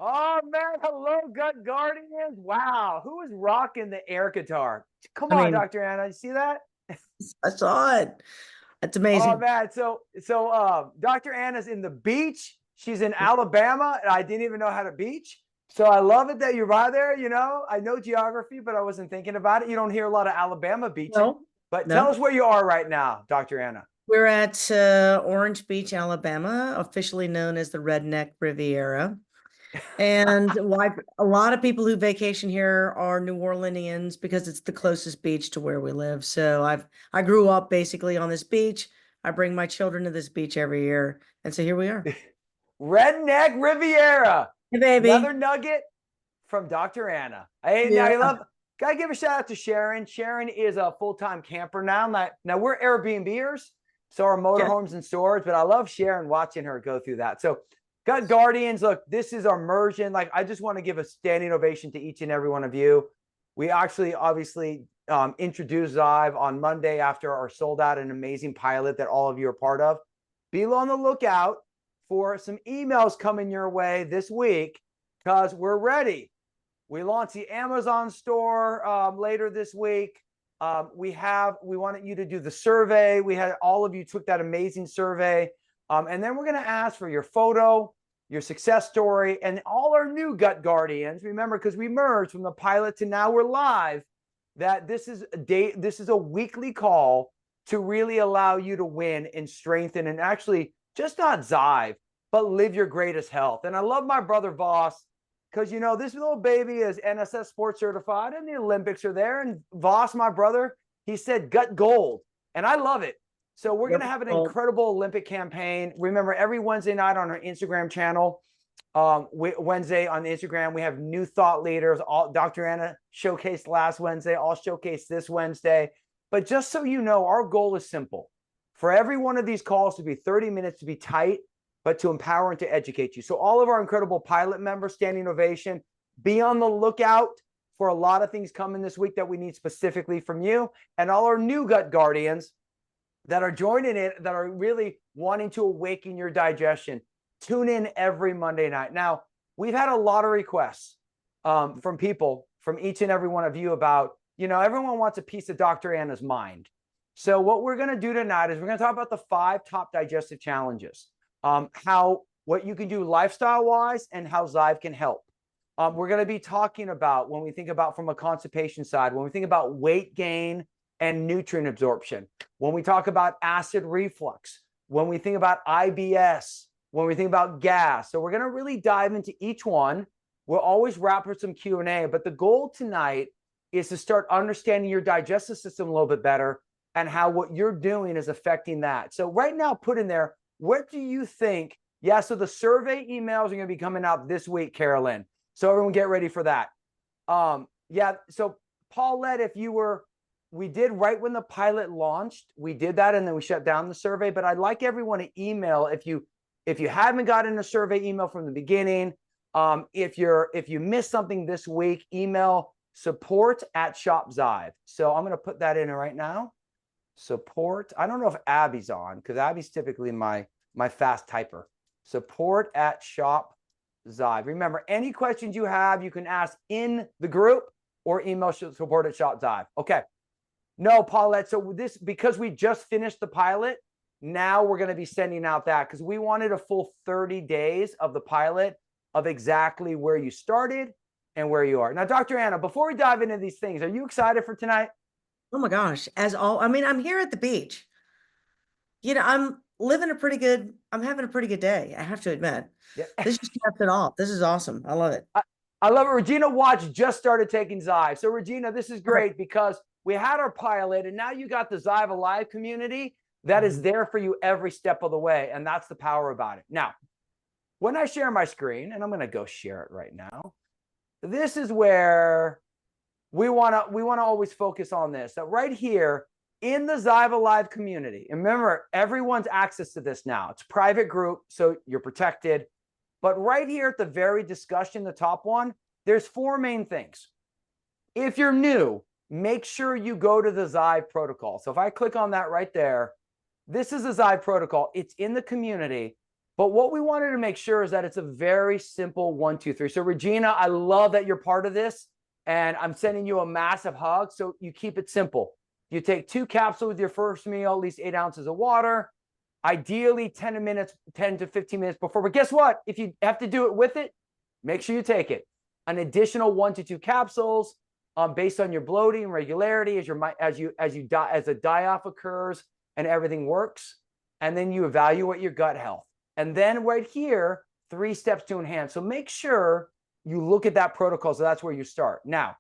Oh man, hello, Gut Guardians. Wow, who is rocking the air guitar? Come I on, mean, Dr. Anna, you see that? I saw it. That's Oh amazing. man, Dr. Anna's in the beach. She's in Alabama, and I didn't even know how to beach. So I love it that you're by there. I know geography, but I wasn't thinking about it. You don't hear a lot of Alabama beaching. No, But tell no. us where you are right now, Dr. Anna. We're at Orange Beach, Alabama, officially known as the Redneck Riviera. And why a lot of people who vacation here are New Orleanians because it's the closest beach to where we live. So I grew up basically on this beach. I bring my children to this beach every year. And so here we are. Redneck Riviera. Hey, Another baby. nugget from Dr. Anna. Now Yeah. you love. Gotta give a shout out to Sharon. Sharon is a full-time camper now. Now we're Airbnbers, so our Yeah. motorhomes and storage. But I love Sharon watching her go through that. So, Gut Guardians, look, this is our immersion. Like I just want to give a standing ovation to each and every one of you. We actually, obviously, introduced Zive on Monday after our sold out an amazing pilot that all of you are part of. Be on the lookout for some emails coming your way this week because we're ready. We launched the Amazon store later this week. We wanted you to do the survey. We had all of you took that amazing survey. And then we're going to ask for your photo, your success story, and all our new Gut Guardians. Remember, because we merged from the pilot to now we're live, that this is a weekly call to really allow you to win and strengthen and actually just not Zive, but live your greatest health. And I love my brother Voss because this little baby is NSS sports certified and the Olympics are there. And Voss, my brother, he said gut gold, and I love it. So we're going to have an incredible Olympic campaign. Remember, every Wednesday night on our Instagram channel, Wednesday on Instagram, we have new thought leaders. All Dr. Anna showcased last Wednesday. I'll showcase this Wednesday. But just so you know, our goal is simple. For every one of these calls to be 30 minutes to be tight, but to empower and to educate you. So all of our incredible pilot members, standing ovation, be on the lookout for a lot of things coming this week that we need specifically from you. And all our new Gut Guardians that are joining it, that are really wanting to awaken your digestion. Tune in every Monday night. Now, we've had a lot of requests from people, from each and every one of you about, everyone wants a piece of Dr. Anna's mind. So what we're going to do tonight is we're going to talk about the 5 top digestive challenges, what you can do lifestyle wise and how Zive can help. We're going to be talking about when we think about from a constipation side, when we think about weight gain and nutrient absorption, when we talk about acid reflux, when we think about IBS, when we think about gas. So we're going to really dive into each one. We'll always wrap with some Q&A, but the goal tonight is to start understanding your digestive system a little bit better and how what you're doing is affecting that. So right now, put in there, what do you think? Yeah, so the survey emails are going to be coming out this week, Carolyn. So everyone get ready for that. Yeah, so Paulette, we did right when the pilot launched, we did that and then we shut down the survey, but I'd like everyone to email if you haven't gotten a survey email from the beginning. If you missed something this week, email support@ShopZive. So I'm going to put that in right now. Support. I don't know if Abby's on because Abby's typically my fast typer. Support@ShopZive. Remember, any questions you have, you can ask in the group or email support@ShopZive. Okay. No, Paulette. So because we just finished the pilot, now we're going to be sending out that because we wanted a full 30 days of the pilot of exactly where you started and where you are. Now, Dr. Anna, before we dive into these things, are you excited for tonight? Oh my gosh. I'm here at the beach. I'm having a pretty good day, I have to admit. Yeah. This just capped it off. This is awesome. I love it. I love it. Regina Watts just started taking Zive. So, Regina, this is Okay. great because we had our pilot and now you got the Zive Alive community that is there for you every step of the way. And that's the power about it. Now, when I share my screen, and I'm going to go share it right now, this is where we want to always focus on this. So right here in the Zive Alive community, and remember, everyone's access to this now. It's a private group, so you're protected. But right here at the very discussion, the top one, there's 4 main things. If you're new, make sure you go to the Zive protocol. So if I click on that right there, this is the Zive protocol. It's in the community. But what we wanted to make sure is that it's a very simple 1, 2, 3. So Regina, I love that you're part of this, and I'm sending you a massive hug. So you keep it simple. You take 2 capsules with your first meal, at least 8 ounces of water, ideally 10 to 15 minutes before. But guess what? If you have to do it with it, make sure you take it. An additional 1 to 2 capsules based on your bloating regularity as the die-off occurs and everything works. And then you evaluate your gut health. And then right here, 3 steps to enhance. So make sure you look at that protocol. So that's where you start. Now,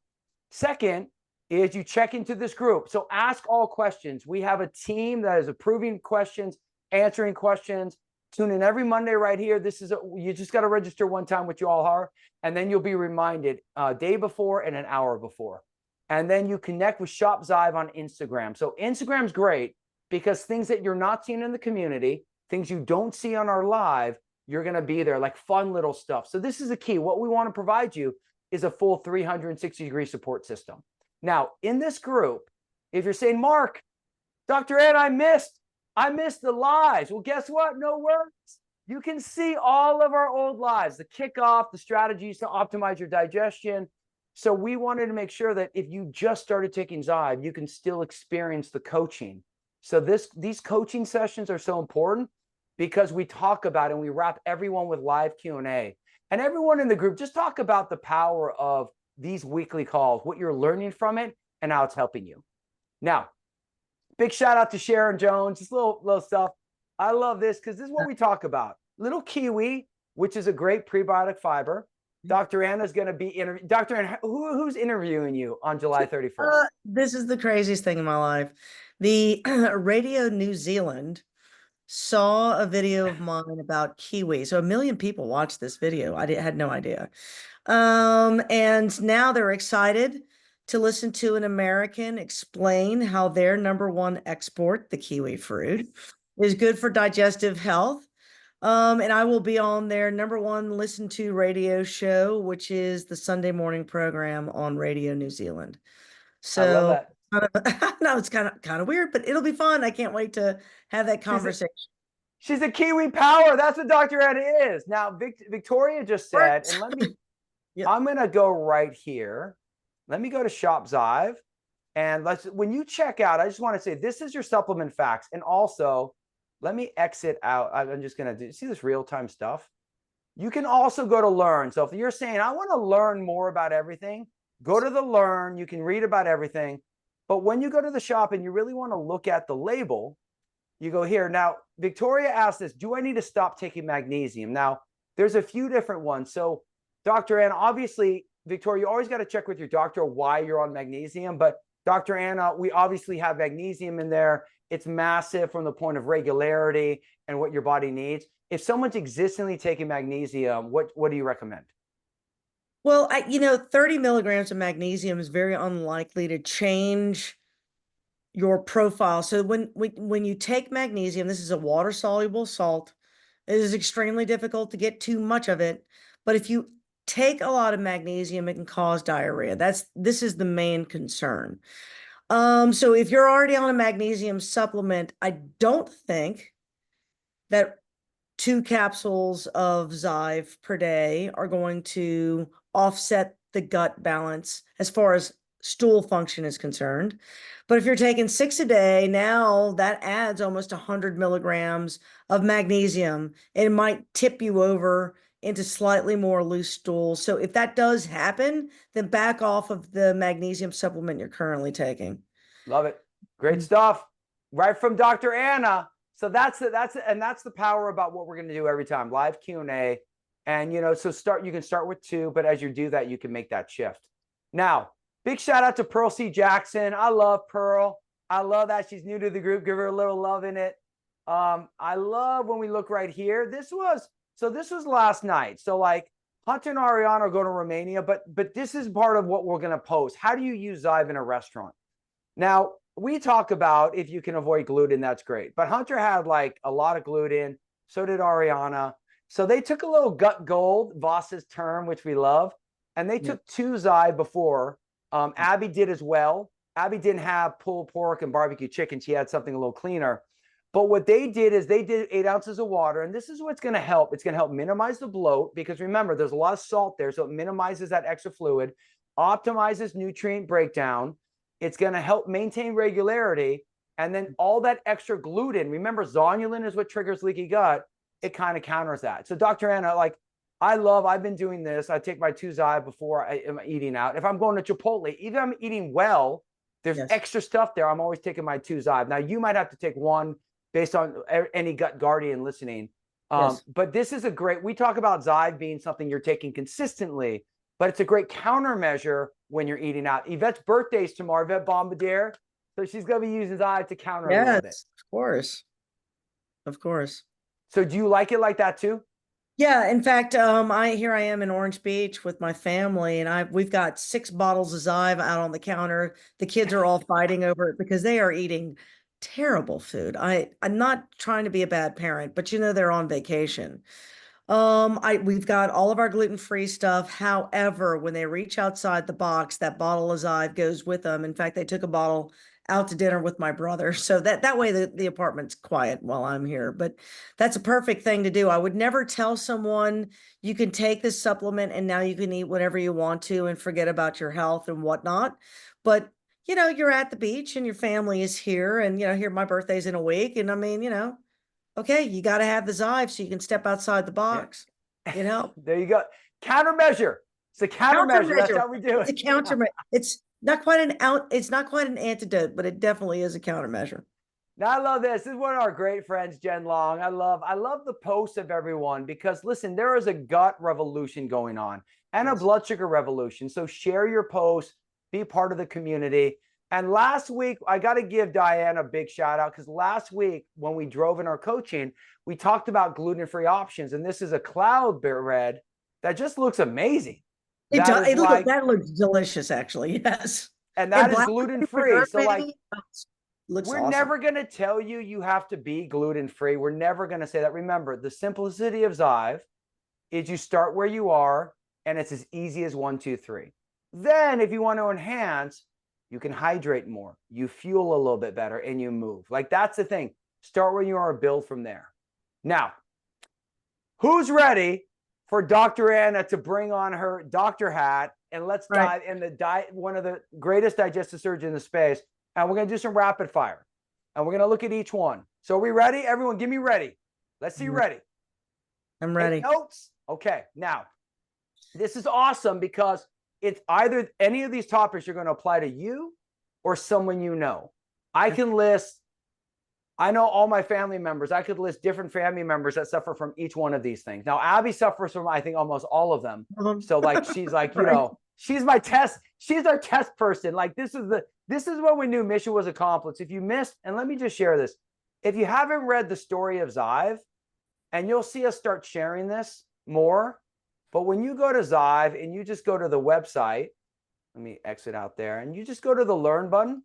second is you check into this group. So ask all questions. We have a team that is approving questions, answering questions. Tune in every Monday right here. You just got to register one time, which you all are, and then you'll be reminded a day before and an hour before. And then you connect with Shop Zive on Instagram. So Instagram's great because things that you're not seeing in the community, things you don't see on our live, you're going to be there, like fun little stuff. So this is the key. What we want to provide you is a full 360-degree support system. Now, in this group, if you're saying, Mark, Dr. Ed, I missed the lives. Well, guess what? No worries. You can see all of our old lives, the kickoff, the strategies to optimize your digestion. So we wanted to make sure that if you just started taking Zive, you can still experience the coaching. So these coaching sessions are so important because we talk about and we wrap everyone with live Q&A. And everyone in the group, just talk about the power of these weekly calls, what you're learning from it, and how it's helping you. Now, big shout out to Sharon Jones, just little stuff. I love this because this is what we talk about. Little kiwi, which is a great prebiotic fiber. Dr. Anna's going to be Dr. Anna, who's interviewing you on July 31st? This is the craziest thing in my life. The Radio New Zealand saw a video of mine about kiwi. So 1 million people watched this video. I had no idea. And now they're excited to listen to an American explain how their #1 export, the kiwi fruit, is good for digestive health. And I will be on their #1 listen to radio show, which is the Sunday morning program on Radio New Zealand. So I love that. no, it's kind of weird, but it'll be fun. I can't wait to have that conversation. She's a Kiwi power. That's what Dr. Anna is. Now, Victoria just said, and let me, Yep. I'm going to go right here. Let me go to Shop Zive. And when you check out, I just want to say, this is your supplement facts. And also, let me exit out. I'm just going to see this real-time stuff. You can also go to learn. So if you're saying, I want to learn more about everything, go to the learn. You can read about everything. But when you go to the shop and you really want to look at the label, you go here. Now, Victoria asked this, do I need to stop taking magnesium? Now, there's a few different ones. So Dr. Anna, obviously, Victoria, you always got to check with your doctor why you're on magnesium. But Dr. Anna, we obviously have magnesium in there. It's massive from the point of regularity and what your body needs. If someone's existingly taking magnesium, what do you recommend? Well, 30 milligrams of magnesium is very unlikely to change your profile. So when you take magnesium, this is a water-soluble salt. It is extremely difficult to get too much of it. But if you take a lot of magnesium, it can cause diarrhea. This is the main concern. So if you're already on a magnesium supplement, I don't think that 2 capsules of Zive per day are going to offset the gut balance as far as stool function is concerned. But if you're taking 6 a day, now that adds almost 100 milligrams of magnesium. It might tip you over into slightly more loose stools. So if that does happen, then back off of the magnesium supplement you're currently taking. Love it. Great stuff. Right from Dr. Anna. So that's the power about what we're going to do every time. Live Q&A. And, so you can start with 2, but as you do that, you can make that shift. Now, big shout out to Pearl C. Jackson. I love Pearl. I love that she's new to the group. Give her a little love in it. I love when we look right here. This was last night. So like Hunter and Ariana are going to Romania, but this is part of what we're going to post. How do you use Zive in a restaurant? Now, we talk about if you can avoid gluten, that's great. But Hunter had like a lot of gluten. So did Ariana. So they took a little gut gold, Voss's term, which we love. And they took 2 Zive before. Abby did as well. Abby didn't have pulled pork and barbecue chicken. She had something a little cleaner. But what they did is they did 8 ounces of water, and this is what's going to help. It's going to help minimize the bloat, because remember, there's a lot of salt there, so it minimizes that extra fluid, optimizes nutrient breakdown. It's going to help maintain regularity, and then all that extra gluten. Remember, zonulin is what triggers leaky gut. It kind of counters that. So, Dr. Anna, like, I've been doing this. I take my 2 Zive before I am eating out. If I'm going to Chipotle, even if I'm eating well, there's extra stuff there. I'm always taking my 2 Zive. Now, you might have to take one based on any gut guardian listening. But this is a great, we talk about Zive being something you're taking consistently, but it's a great countermeasure when you're eating out. Yvette's birthday's tomorrow, Yvette Bombardier. So she's going to be using Zive to counter a little bit. Of course. Of course. So do you like it like that too? Yeah, in fact, here I am in Orange Beach with my family, and we've got 6 bottles of Zive out on the counter. The kids are all fighting over it because they are eating terrible food. I'm not trying to be a bad parent, but they're on vacation. We've got all of our gluten-free stuff. However, when they reach outside the box, that bottle of Zive goes with them. In fact, they took a bottle out to dinner with my brother. So that way the apartment's quiet while I'm here. But that's a perfect thing to do. I would never tell someone you can take this supplement and now you can eat whatever you want to and forget about your health and whatnot. But you're at the beach and your family is here, and here my birthday's in a week. And I mean, okay, you got to have the Zive so you can step outside the box. There you go. Countermeasure. It's a countermeasure. That's how we do it. It's a countermeasure. It's not quite an antidote, but it definitely is a countermeasure. Now, I love this. This is one of our great friends, Jen Long. I love the posts of everyone, because listen, there is a gut revolution going on and a blood sugar revolution. So share your posts, be part of the community. And last week, I got to give Diane a big shout out, because last week when we drove in our coaching, we talked about gluten-free options. And this is a cloud bread that just looks amazing. That looks delicious, actually. Yes. And that is gluten-free. So like, we're awesome. Never going to tell you have to be gluten-free. We're never going to say that. Remember, the simplicity of Zive is you start where you are, and it's as easy as 1, 2, 3. Then if you want to enhance, you can hydrate more, you fuel a little bit better, and you move. Like, that's the thing. Start where you are, build from there. Now, who's ready for Dr. Anna to bring on her doctor hat, and let's dive in one of the greatest digestive surgeons in the space. And we're going to do some rapid fire, and we're going to look at each one. So are we ready? Everyone give me ready. Let's see ready. I'm ready. Take notes. Okay. Now, this is awesome, because it's either any of these topics you're going to apply to you or someone you know. I know all my family members. I could list different family members that suffer from each one of these things. Now, Abby suffers from, I think, almost all of them. So like, she's like, she's my test. She's our test person. Like, this is when we knew mission was accomplished. If you missed, and let me just share this. If you haven't read the story of Zive, and you'll see us start sharing this more, but when you go to Zive and you just go to the website, let me exit out there, and you just go to the learn button.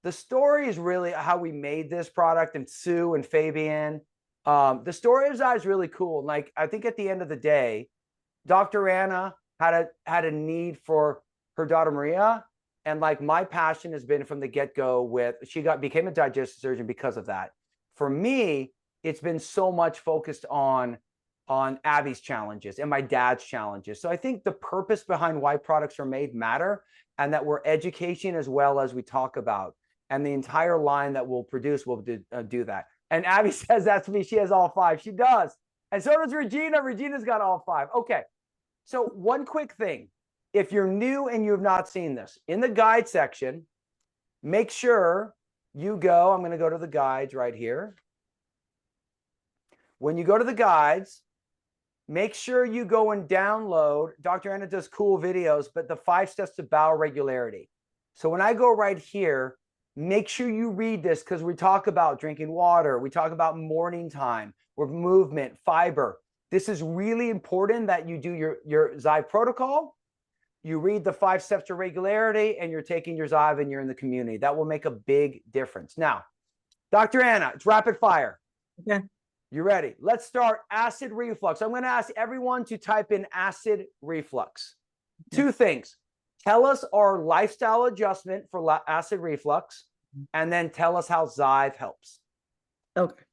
The story is really how we made this product, and Sue and Fabian. The story of Zive is really cool. Like, I think at the end of the day, Dr. Anna had a need for her daughter Maria. And like, my passion has been from the get-go became a digestive surgeon because of that. For me, it's been so much focused on Abby's challenges and my dad's challenges. So I think the purpose behind why products are made matter, and that we're education as well as we talk about. And the entire line that we'll produce will do that. And Abby says that's me. She has all 5. She does. And so does Regina. Regina's got all 5. Okay. So one quick thing. If you're new and you have not seen this, in the guide section, make sure you go. I'm going to go to the guides right here. When you go to the guides, make sure you go and download. Dr. Anna does cool videos, but the 5 steps to bowel regularity. So when I go right here, make sure you read this, because we talk about drinking water. We talk about morning time, with movement, fiber. This is really important that you do your Zive protocol. You read the 5 steps to regularity, and you're taking your Zive, and you're in the community. That will make a big difference. Now, Dr. Anna, it's rapid fire. Okay. You ready? Let's start acid reflux. I'm going to ask everyone to type in acid reflux. Okay. 2 things. Tell us our lifestyle adjustment for acid reflux, and then tell us how Zive helps. Okay.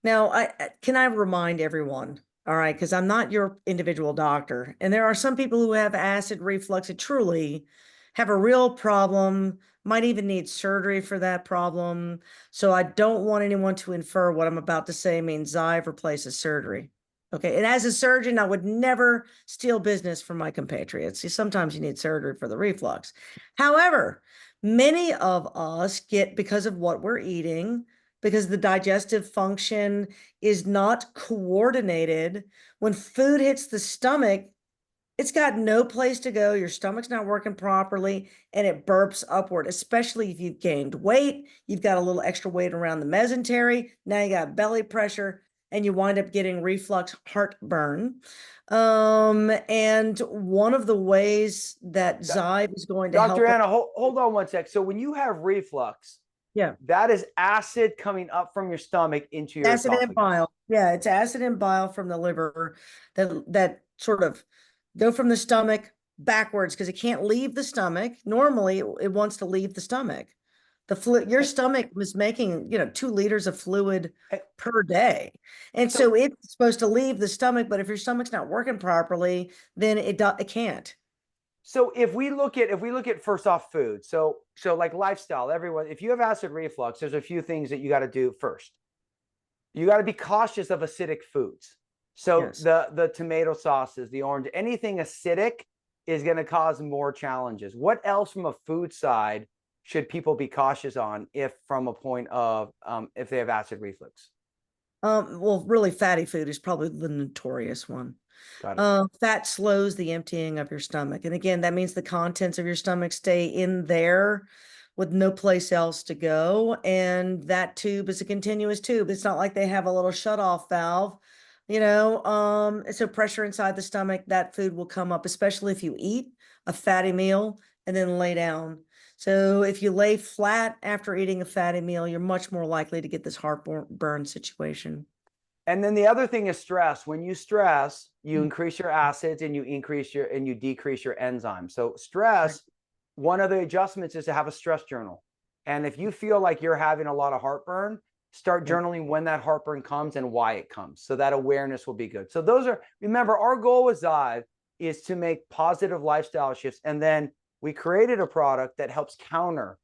Now, can I remind everyone, all right, because I'm not your individual doctor, and there are some people who have acid reflux that truly have a real problem, might even need surgery for that problem. So I don't want anyone to infer what I'm about to say means Zive replaces surgery. Okay. And as a surgeon, I would never steal business from my compatriots. See, sometimes you need surgery for the reflux. However, many of us get, because of what we're eating, because the digestive function is not coordinated. When food hits the stomach, it's got no place to go. Your stomach's not working properly and it burps upward, especially if you've gained weight. You've got a little extra weight around the mesentery. Now you got belly pressure and you wind up getting reflux heartburn. And one of the ways that Zive is going to Dr. help. Anna, hold on one sec. So when you have reflux, Yeah. that is acid coming up from your stomach into your Acid and esophagus. bile. Yeah, it's acid and bile from the liver that sort of go from the stomach backwards because it can't leave the stomach. Normally, it wants to leave the stomach. Your stomach was making, 2 liters of fluid per day. And so it's supposed to leave the stomach, but if your stomach's not working properly, then it can't. So if we look at first off food, so like lifestyle, everyone, if you have acid reflux, there's a few things that you got to do first. You got to be cautious of acidic foods. So Yes. the tomato sauces, the orange, anything acidic is going to cause more challenges. What else from a food side should people be cautious on if from a point of if they have acid reflux? Well, really fatty food is probably the notorious one. Got it. Fat slows the emptying of your stomach. And again, that means the contents of your stomach stay in there with no place else to go. And that tube is a continuous tube. It's not like they have a little shut-off valve, so pressure inside the stomach, that food will come up, especially if you eat a fatty meal and then lay down. So if you lay flat after eating a fatty meal, you're much more likely to get this heartburn situation. And then the other thing is stress. When you stress, you increase your acids and you decrease your enzymes. So stress, one of the adjustments is to have a stress journal. And if you feel like you're having a lot of heartburn, start journaling when that heartburn comes and why it comes. So that awareness will be good. So remember, our goal with Zive is to make positive lifestyle shifts. And then we created a product that helps counter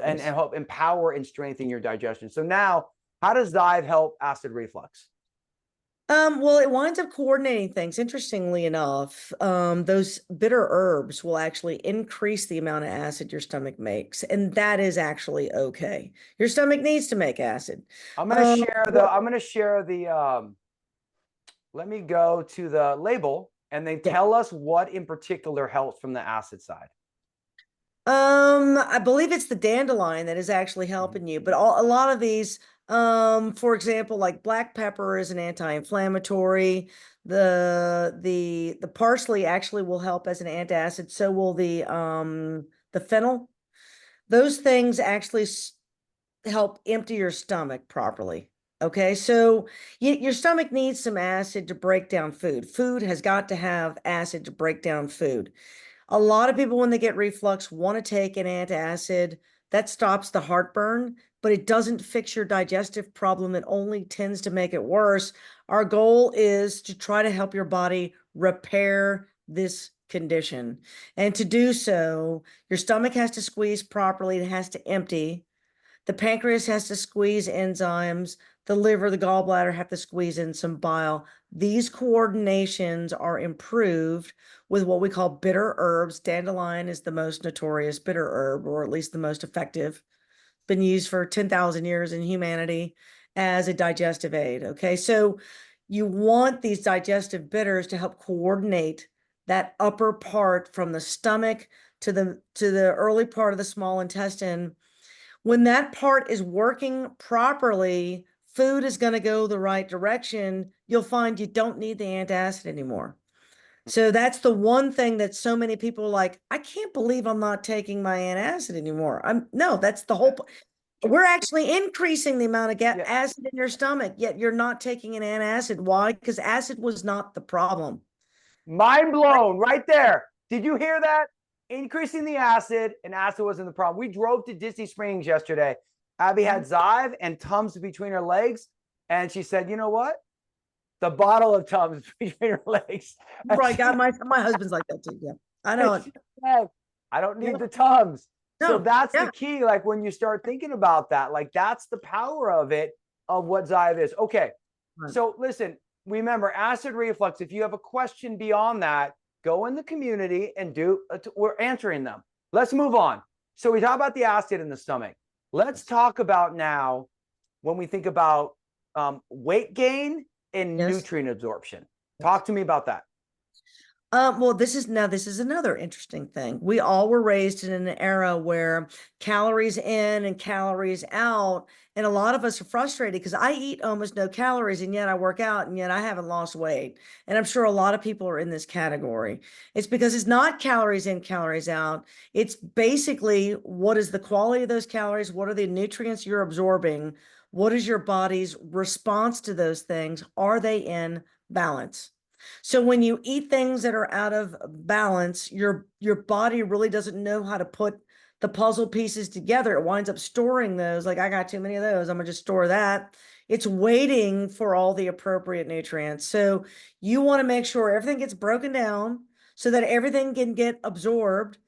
and help empower and strengthen your digestion. So now, how does Zive help acid reflux? Well, it winds up coordinating things. Interestingly enough, those bitter herbs will actually increase the amount of acid your stomach makes, and that is actually okay. Your stomach needs to make acid. I'm going to share the let me go to the label and then tell us what in particular helps from the acid side. I believe it's the dandelion that is actually helping you, but a lot of these, for example, like black pepper is an anti-inflammatory. The parsley actually will help as an antacid. So will the fennel. Those things actually help empty your stomach properly. Okay, so your stomach needs some acid to break down food. Food has got to have acid to break down food. A lot of people, when they get reflux, want to take an antacid. That stops the heartburn, but it doesn't fix your digestive problem. It only tends to make it worse. Our goal is to try to help your body repair this condition. And to do so, your stomach has to squeeze properly. It has to empty. The pancreas has to squeeze enzymes. The liver, the gallbladder have to squeeze in some bile. These coordinations are improved with what we call bitter herbs. Dandelion is the most notorious bitter herb, or at least the most effective. Been used for 10,000 years in humanity as a digestive aid. Okay, so you want these digestive bitters to help coordinate that upper part from the stomach to the early part of the small intestine. When that part is working properly, food is going to go the right direction. You'll find you don't need the antacid anymore. So that's the one thing that so many people are like, I can't believe I'm not taking my antacid anymore. No, that's the whole. We're actually increasing the amount of acid in your stomach, yet you're not taking an antacid. Why? Because acid was not the problem. Mind blown right there. Did you hear that? Increasing the acid, and acid wasn't the problem. We drove to Disney Springs yesterday, Abby had Zive and Tums between her legs. And she said, you know what? The bottle of Tums between her legs. Right. God, my husband's like that too. Yeah. I know it. Said, I don't need Yeah. the Tums. So No. that's Yeah. the key. Like when you start thinking about that, like that's the power of it, of what Zive is. Okay. Right. So listen, remember acid reflux. If you have a question beyond that, go in the community and we're answering them. Let's move on. So we talk about the acid in the stomach. Let's talk about now when we think about weight gain and Yes. nutrient absorption. Talk to me about that. Well, this is another interesting thing. We all were raised in an era where calories in and calories out, and a lot of us are frustrated because I eat almost no calories and yet I work out and yet I haven't lost weight. And I'm sure a lot of people are in this category. It's because it's not calories in, calories out. It's basically what is the quality of those calories? What are the nutrients you're absorbing? What is your body's response to those things? Are they in balance? So when you eat things that are out of balance, your body really doesn't know how to put the puzzle pieces together. It winds up storing those. Like, I got too many of those, I'm gonna just store that. It's waiting for all the appropriate nutrients. So you want to make sure everything gets broken down so that everything can get absorbed.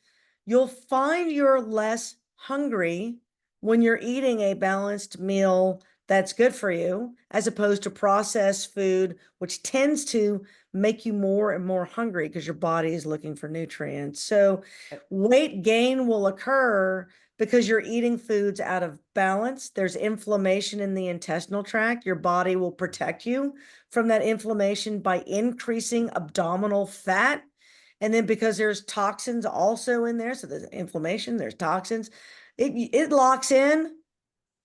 You'll find you're less hungry when you're eating a balanced meal that's good for you, as opposed to processed food, which tends to make you more and more hungry because your body is looking for nutrients. So weight gain will occur because you're eating foods out of balance. There's inflammation in the intestinal tract. Your body will protect you from that inflammation by increasing abdominal fat. And then because there's toxins also in there, so there's inflammation, there's toxins, it locks in,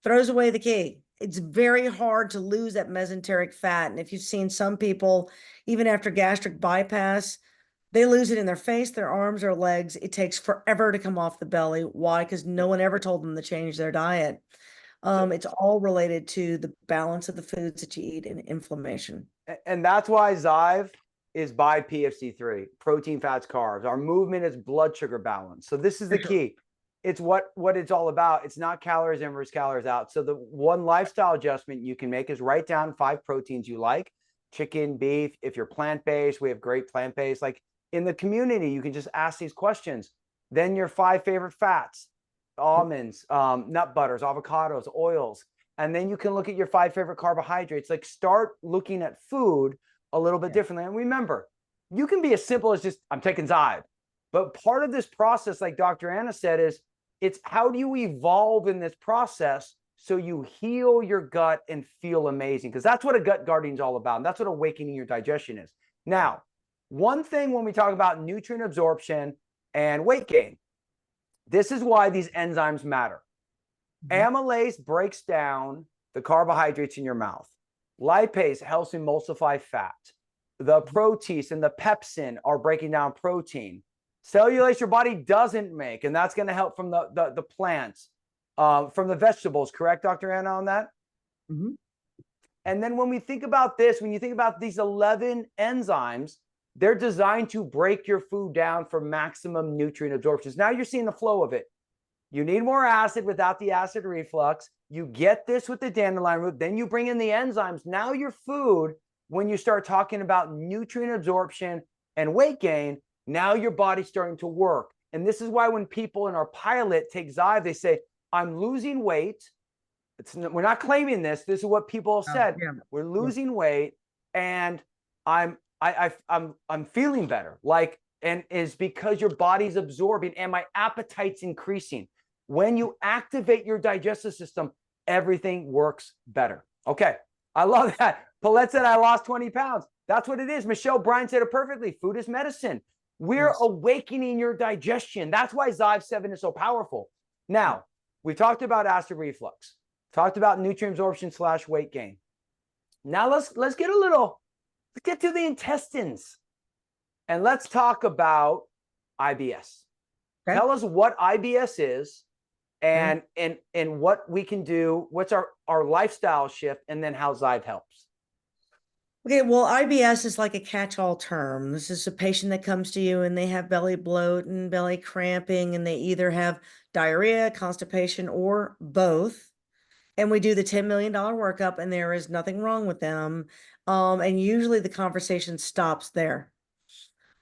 throws away the key. It's very hard to lose that mesenteric fat. And if you've seen some people, even after gastric bypass, they lose it in their face, their arms, or legs. It takes forever to come off the belly. Why? Because no one ever told them to change their diet. It's all related to the balance of the foods that you eat and inflammation. And that's why Zive is by PFC3, protein, fats, carbs. Our movement is blood sugar balance. So this is the key. It's what it's all about. It's not calories in versus calories out. So the one lifestyle adjustment you can make is write down 5 proteins you like: chicken, beef. If you're plant-based, we have great plant-based. Like in the community, you can just ask these questions. Then your 5 favorite fats: almonds, nut butters, avocados, oils. And then you can look at your 5 favorite carbohydrates. Like start looking at food a little bit differently. And remember, you can be as simple as just, I'm taking Zive. But part of this process, like Dr. Anna said, is it's how do you evolve in this process so you heal your gut and feel amazing? Because that's what a gut guardian is all about. And that's what awakening your digestion is. Now, one thing when we talk about nutrient absorption and weight gain, this is why these enzymes matter. Amylase breaks down the carbohydrates in your mouth. Lipase helps emulsify fat. The protease and the pepsin are breaking down protein. Cellulase your body doesn't make, and that's going to help from the plants, from the vegetables. Correct, Dr. Anna, on that? And then when we think about this, when you think about these 11 enzymes, they're designed to break your food down for maximum nutrient absorption. Now you're seeing the flow of it. You need more acid without the acid reflux. You get this with the dandelion root. Then you bring in the enzymes. Now your food, when you start talking about nutrient absorption and weight gain, now your body's starting to work. And this is why when people in our pilot take Zive, they say, I'm losing weight. We're not claiming this. This is what people have said. We're losing weight and I'm feeling better. Like, and is because your body's absorbing and my appetite's increasing. When you activate your digestive system, everything works better. Okay. I love that. Paulette said, I lost 20 pounds. That's what it is. Michelle Bryan said it perfectly. Food is medicine. We're awakening your digestion. That's why Zive 7 is so powerful. Now, we talked about acid reflux, talked about nutrient absorption / weight gain. Now let's get to the intestines and let's talk about IBS. Okay. Tell us what IBS is and what we can do. What's our lifestyle shift, and then how Zive helps. Okay, well, IBS is like a catch-all term. This is a patient that comes to you and they have belly bloat and belly cramping, and they either have diarrhea, constipation, or both. and we do the $10 million workup, and there is nothing wrong with them. And usually the conversation stops there.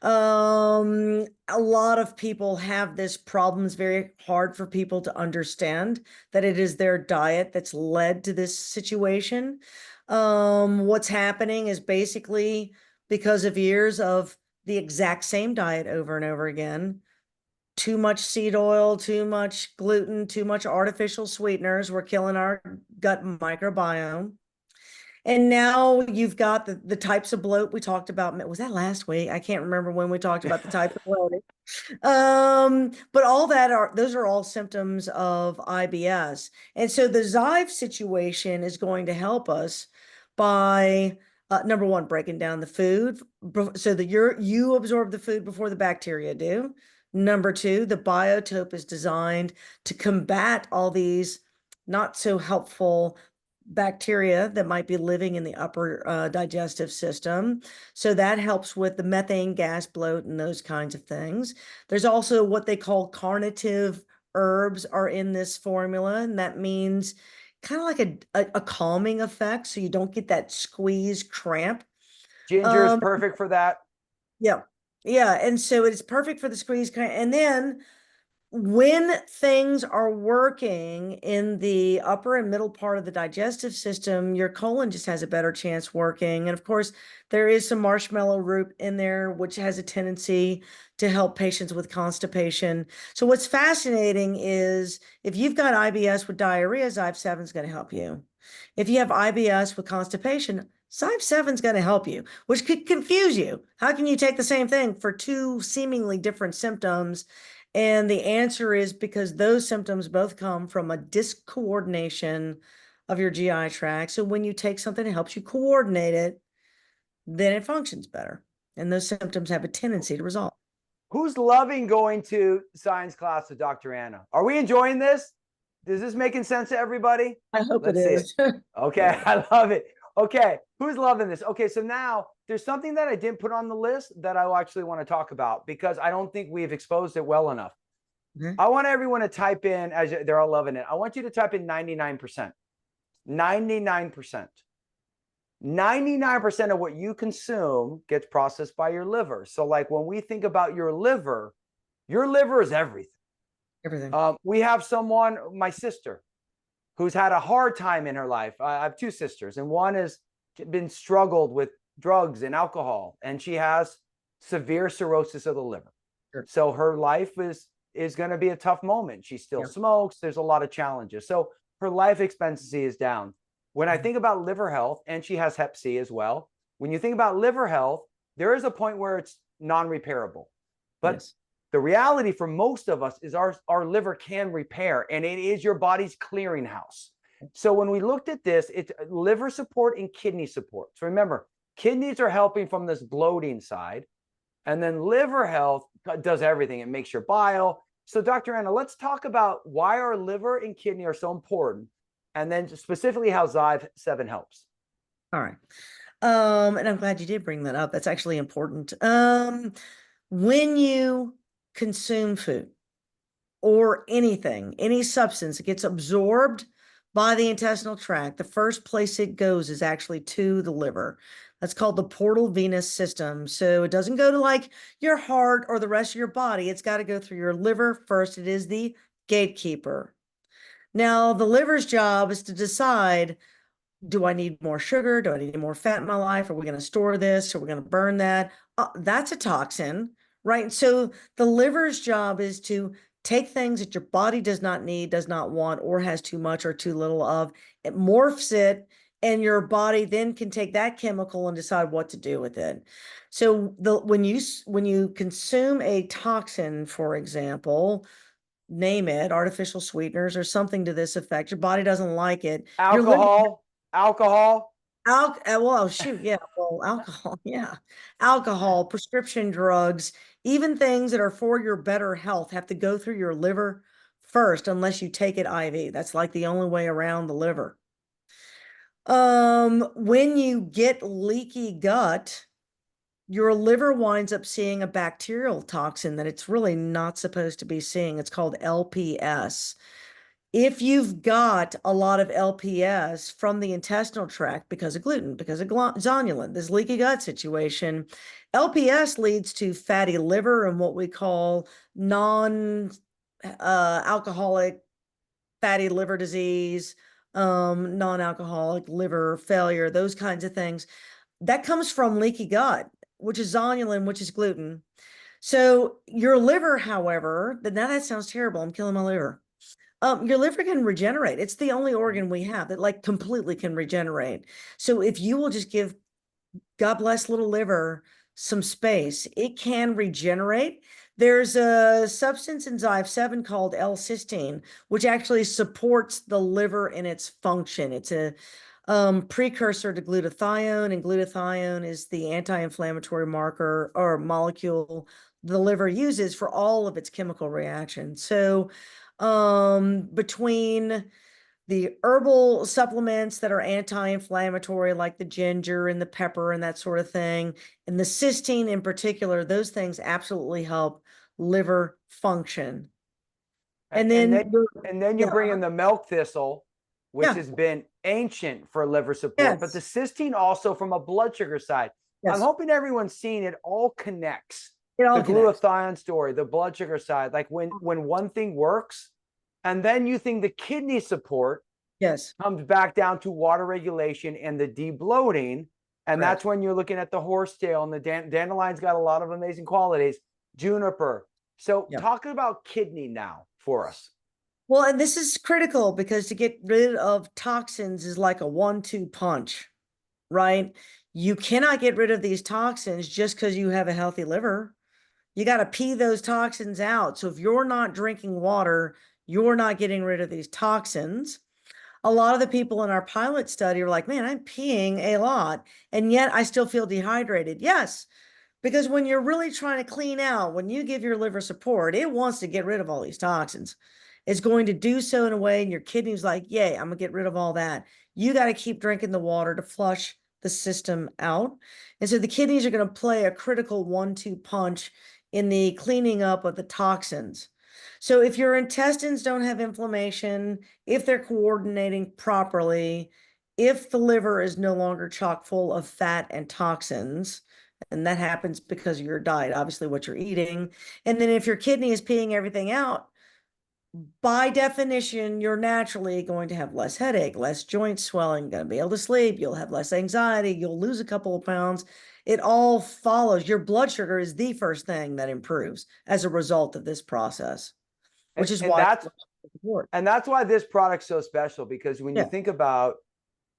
A lot of people have this problem. It's very hard for people to understand that it is their diet that's led to this situation. What's happening is basically because of years of the exact same diet over and over again, too much seed oil, too much gluten, too much artificial sweeteners. We're killing our gut microbiome. And now you've got the types of bloat we talked about. Was that last week? I can't remember when we talked about the type of bloat. But all that those are all symptoms of IBS. And so the Zive situation is going to help us by number one, breaking down the food so that you absorb the food before the bacteria do. Number two, the biotope is designed to combat all these not so helpful bacteria that might be living in the upper digestive system. So that helps with the methane gas bloat and those kinds of things. There's also what they call carnative herbs are in this formula, and that means kind of like a calming effect, so you don't get that squeeze cramp. Ginger is perfect for that. Yeah. Yeah. And so it's perfect for the squeeze cramp. And then when things are working in the upper and middle part of the digestive system, your colon just has a better chance working. And of course, there is some marshmallow root in there, which has a tendency to help patients with constipation. So what's fascinating is if you've got IBS with diarrhea, Zive 7 is going to help you. If you have IBS with constipation, Zive 7 is going to help you, which could confuse you. How can you take the same thing for two seemingly different symptoms? And the answer is because those symptoms both come from a discoordination of your GI tract. So when you take something that helps you coordinate it, then it functions better. And those symptoms have a tendency to resolve. Who's loving going to science class with Dr. Anna? Are we enjoying this? Is this making sense to everybody? I hope Let's it see is. it. Okay, I love it. Okay, who's loving this? Okay, so now there's something that I didn't put on the list that I actually want to talk about because I don't think we've exposed it well enough. I want everyone to type in, as they're all loving it, I want you to type in 99%. 99%. 99% of what you consume gets processed by your liver. So like when we think about your liver is everything. Everything. We have someone, my sister, who's had a hard time in her life. I have two sisters, and one has been struggled with drugs and alcohol, and she has severe cirrhosis of the liver. Sure. So her life is going to be a tough moment. She still smokes. There's a lot of challenges. So her life expectancy is down. When I think about liver health, and she has Hep C as well, when you think about liver health, there is a point where it's non-repairable. But the reality for most of us is our liver can repair, and it is your body's clearinghouse. So when we looked at this, it's liver support and kidney support. So remember, kidneys are helping from this bloating side, and then liver health does everything. It makes your bile. So Dr. Anna, let's talk about why our liver and kidney are so important, and then specifically how Zive 7 helps. All right. And I'm glad you did bring that up. That's actually important. When you consume food or anything, any substance, it gets absorbed by the intestinal tract. The first place it goes is actually to the liver. That's called the portal venous system. So it doesn't go to like your heart or the rest of your body. It's got to go through your liver first. It is the gatekeeper. Now, the liver's job is to decide, do I need more sugar? Do I need more fat in my life? Are we going to store this? Are we going to burn that? That's a toxin, right? So the liver's job is to take things that your body does not need, does not want, or has too much or too little of. It morphs it, and your body then can take that chemical and decide what to do with it. So when you consume a toxin, for example, name it, artificial sweeteners or something to this effect, your body doesn't like it. Alcohol. Well, shoot, yeah, well, alcohol, yeah. Alcohol, prescription drugs, even things that are for your better health have to go through your liver first, unless you take it IV. That's like the only way around the liver. When you get leaky gut, your liver winds up seeing a bacterial toxin that it's really not supposed to be seeing. It's called LPS. If you've got a lot of LPS from the intestinal tract because of gluten, because of zonulin, this leaky gut situation, LPS leads to fatty liver and what we call non-alcoholic fatty liver disease, non-alcoholic liver failure, those kinds of things. That comes from leaky gut, which is zonulin, which is gluten. So your liver, however, now that sounds terrible. I'm killing my liver. Your liver can regenerate. It's the only organ we have that like completely can regenerate. So if you will just give, God bless little liver, some space, it can regenerate. There's a substance in Zive 7 called L-cysteine, which actually supports the liver in its function. It's a precursor to glutathione, and glutathione is the anti-inflammatory marker or molecule the liver uses for all of its chemical reactions. So between the herbal supplements that are anti-inflammatory, like the ginger and the pepper and that sort of thing, and the cysteine in particular, those things absolutely help liver function. And then, you bring in the milk thistle, which yeah, has been ancient for liver support, but the yes, cysteine also from a blood sugar side. I'm yes, hoping everyone's seen it all connects. it all The connects. glutathione story, the blood sugar side, like when one thing works, and then you think the kidney support Yes, comes back down to water regulation and the debloating. And that's correct. when you're looking at the horsetail, and the dandelion's got a lot of amazing qualities. Juniper. So Yeah. talk about kidney now for us. Well, and this is critical because to get rid of toxins is like a 1-2 punch, right? You cannot get rid of these toxins just because you have a healthy liver. You got to pee those toxins out. So if you're not drinking water, you're not getting rid of these toxins. A lot of the people in our pilot study are like, man, I'm peeing a lot, and yet I still feel dehydrated. Yes, because when you're really trying to clean out, when you give your liver support, it wants to get rid of all these toxins. It's going to do so in a way, and your kidney's like, yay, I'm gonna get rid of all that. You got to keep drinking the water to flush the system out. And so the kidneys are going to play a critical 1-2 punch in the cleaning up of the toxins. So if your intestines don't have inflammation, if they're coordinating properly, if the liver is no longer chock full of fat and toxins, and that happens because of your diet, obviously what you're eating. And then if your kidney is peeing everything out, by definition, you're naturally going to have less headache, less joint swelling, going to be able to sleep, you'll have less anxiety, you'll lose a couple of pounds. It all follows. Your blood sugar is the first thing that improves as a result of this process, And, which is and why that's and that's why this product's so special, because when you yeah, think about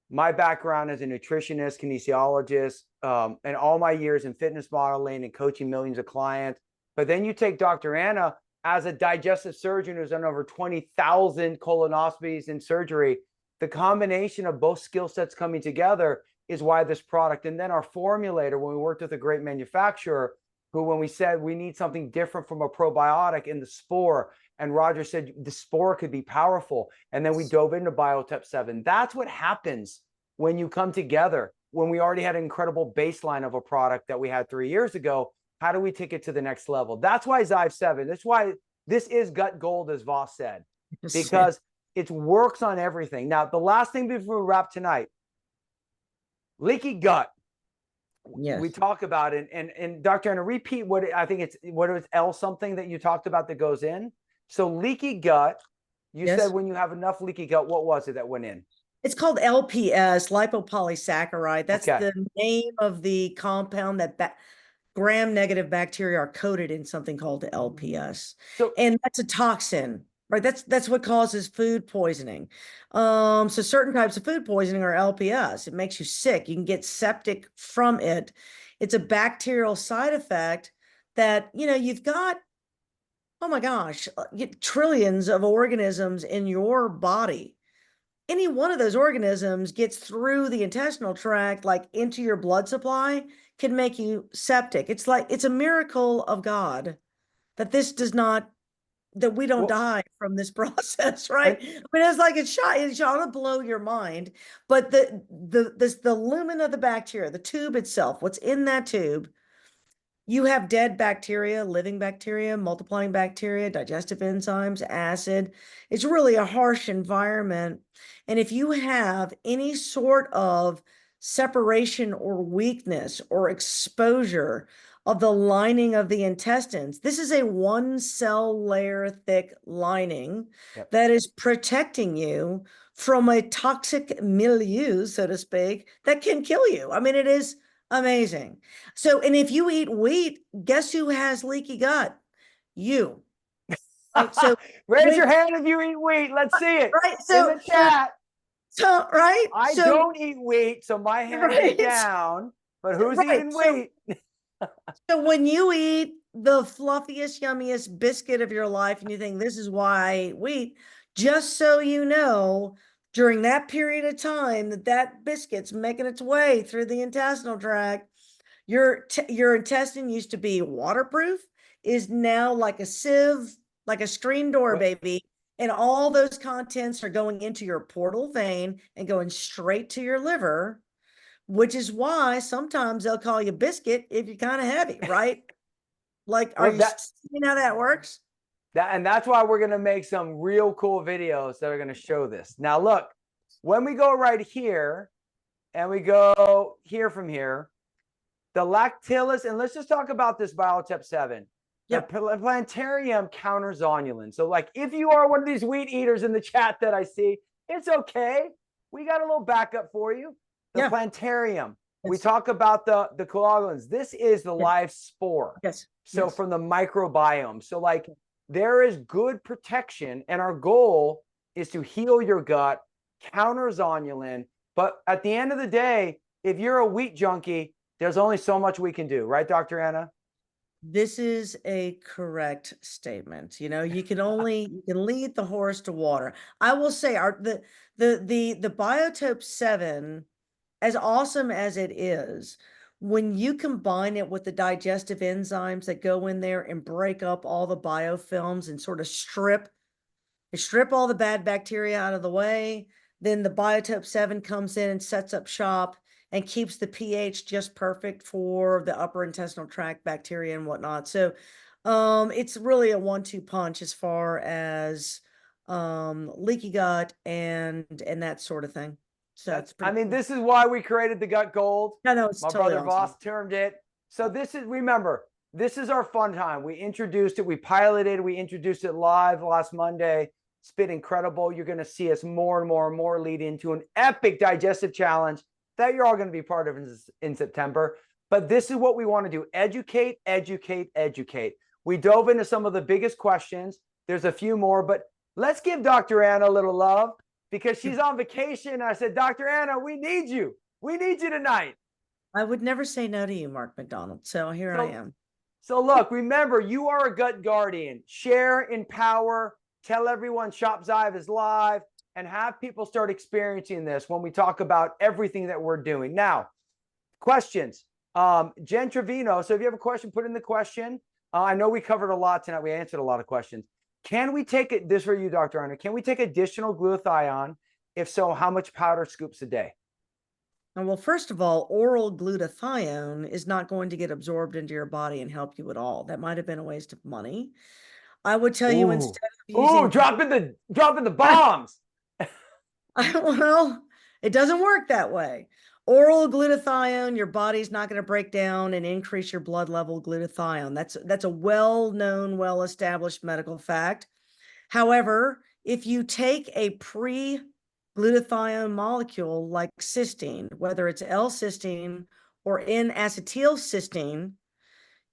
my background as a nutritionist, kinesiologist, and all my years in fitness modeling and coaching millions of clients, but then you take Dr. Anna as a digestive surgeon who's done over 20,000 colonoscopies and surgery. The combination of both skill sets coming together is why this product. And then our formulator, when we worked with a great manufacturer, who, when we said we need something different from a probiotic in the spore, and Roger said the spore could be powerful. And then we dove into Biotep 7. That's what happens when you come together. When we already had an incredible baseline of a product that we had 3 years ago, how do we take it to the next level? That's why Zive 7. That's why this is gut gold, as Voss said, because it works on everything. Now, the last thing before we wrap tonight, leaky gut. yes, We talk about it, and Dr. Anna, repeat what I think it's what it was L something that you talked about that goes in. So leaky gut, you said yes. when you have enough leaky gut, what was it that went in? It's called LPS, lipopolysaccharide. That's Okay. the name of the compound that gram-negative bacteria are coated in something called the LPS, So and that's a toxin, right? That's what causes food poisoning. So certain types of food poisoning are LPS. It makes you sick. You can get septic from it. It's a bacterial side effect that, you've got, oh my gosh, trillions of organisms in your body. Any one of those organisms gets through the intestinal tract, like into your blood supply, can make you septic. It's like it's a miracle of God that this does not, that we don't well, die from this process, right? and I mean, it's like it's ought to blow your mind. But the lumen of the bacteria, the tube itself, what's in that tube, You have dead bacteria, living bacteria, multiplying bacteria, digestive enzymes, acid. It's really a harsh environment. And if you have any sort of separation or weakness or exposure of the lining of the intestines, this is a one cell layer thick lining Yep. that is protecting you from a toxic milieu, so to speak, that can kill you. I mean, it is amazing. So, and if you eat wheat, guess who has leaky gut? You. Right. So, Raise your wheat, hand if you eat wheat. Let's see it right. in the chat. Right. I So, don't eat wheat, so my hand is right. down. But who's Right. eating wheat? So when you eat the fluffiest, yummiest biscuit of your life and you think this is why I eat wheat, just so you know, during that period of time that that biscuit's making its way through the intestinal tract, your intestine used to be waterproof, is now like a sieve, like a screen door, What? baby. And all those contents are going into your portal vein and going straight to your liver, which is why sometimes they'll call you biscuit if you're kind of heavy, right? Like, are Well, you seeing how that works? and that's why we're gonna make some real cool videos that are gonna show this. Now, look, when we go right here and we go here from here, the lactillus, and let's just talk about this biotep 7. The planetarium counters zonulin. So, like, if you are one of these wheat eaters in the chat that I see, it's okay. We got a little backup for you. The planetarium. We talk about the coagulins. This is the live spore. So from the microbiome. So, like, there is good protection, and our goal is to heal your gut, counter zonulin. But at the end of the day, if you're a wheat junkie, there's only so much we can do, right, Dr. Anna? This is a correct statement. You know, you can lead the horse to water. I will say the Biotope 7, as awesome as it is, when you combine it with the digestive enzymes that go in there and break up all the biofilms and sort of strip all the bad bacteria out of the way, then the Biotope 7 comes in and sets up shop and keeps the pH just perfect for the upper intestinal tract bacteria and whatnot. So it's really a 1-2 punch as far as leaky gut and that sort of thing. So it's I mean, cool. this is why we created the Gut Gold. No, it's My totally brother awesome. Voss termed it. So this is, remember, this is our fun time. We introduced it, we piloted, we introduced it live last Monday. It's been incredible. You're going to see us more and more and more lead into an epic digestive challenge that you're all going to be part of in September. But this is what we want to do: educate, educate, educate. We dove into some of the biggest questions. There's a few more, but let's give Dr. Anna a little love because she's on vacation. I said, Dr. Anna, we need you. We need you tonight. I would never say no to you, Mark McDonald. So here I am. So look, remember, you are a gut guardian. Share, empower, tell everyone Shop Zive is live, and have people start experiencing this when we talk about everything that we're doing. Now, questions. Jen Trevino, so if you have a question, put in the question. I know we covered a lot tonight. We answered a lot of questions. Can we take it, this for you, Dr. Arner, can we take additional glutathione? If so, how much powder scoops a day? Well, first of all, oral glutathione is not going to get absorbed into your body and help you at all. That might have been a waste of money. I would tell you, instead of using dropping the bombs. Well, it doesn't work that way. Oral glutathione, your body's not going to break down and increase your blood level glutathione. That's a well-known, well-established medical fact. However, if you take a pre-glutathione molecule like cysteine, whether it's L-cysteine or N-acetylcysteine,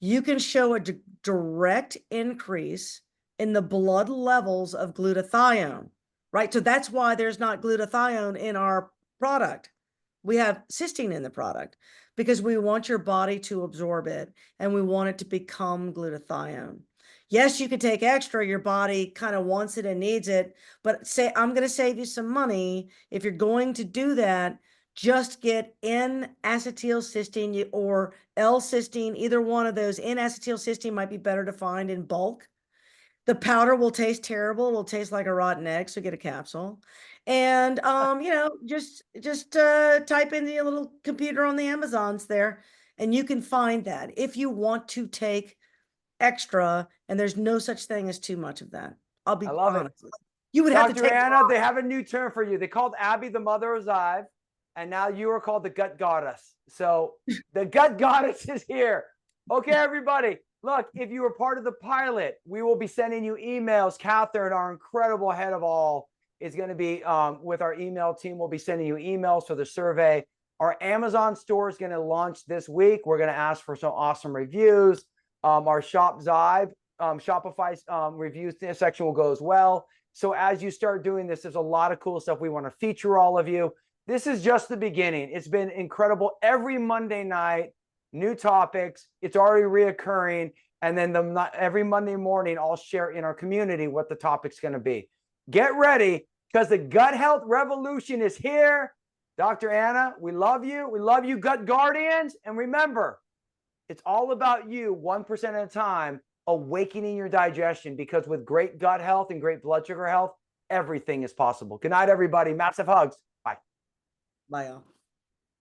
you can show a direct increase in the blood levels of glutathione, right? So that's why there's not glutathione in our product. We have cysteine in the product because we want your body to absorb it and we want it to become glutathione. Yes, you could take extra, your body kind of wants it and needs it, but say, I'm going to save you some money. If you're going to do that, just get N-acetylcysteine or L-cysteine, either one of those. N-acetylcysteine might be better to find in bulk. The powder will taste terrible. It'll taste like a rotten egg, so get a capsule. And just type in the little computer on the Amazons there And you can find that if you want to take extra, and there's no such thing as too much of that. I'll be I love honest. it. You would have to Dr. take Anna, they have a new term for you. They called Abby the mother of Zive, and now you are called the gut goddess. So the gut goddess is here. Okay, everybody. Look, if you were part of the pilot, we will be sending you emails. Catherine, our incredible head of all, is going to be with our email team. We'll be sending you emails for the survey. Our Amazon store is going to launch this week. We're going to ask for some awesome reviews. Our Shop Zive, Shopify reviews section will go as well. So as you start doing this, there's a lot of cool stuff. We want to feature all of you. This is just the beginning. It's been incredible. Every Monday night, new topics. It's already reoccurring. And then every Monday morning, I'll share in our community what the topic's going to be. Get ready, because the gut health revolution is here. Dr. Anna, we love you. We love you, gut guardians. And remember, it's all about you 1% at a time, awakening your digestion, because with great gut health and great blood sugar health, everything is possible. Good night, everybody. Massive hugs. Bye. Bye, y'all.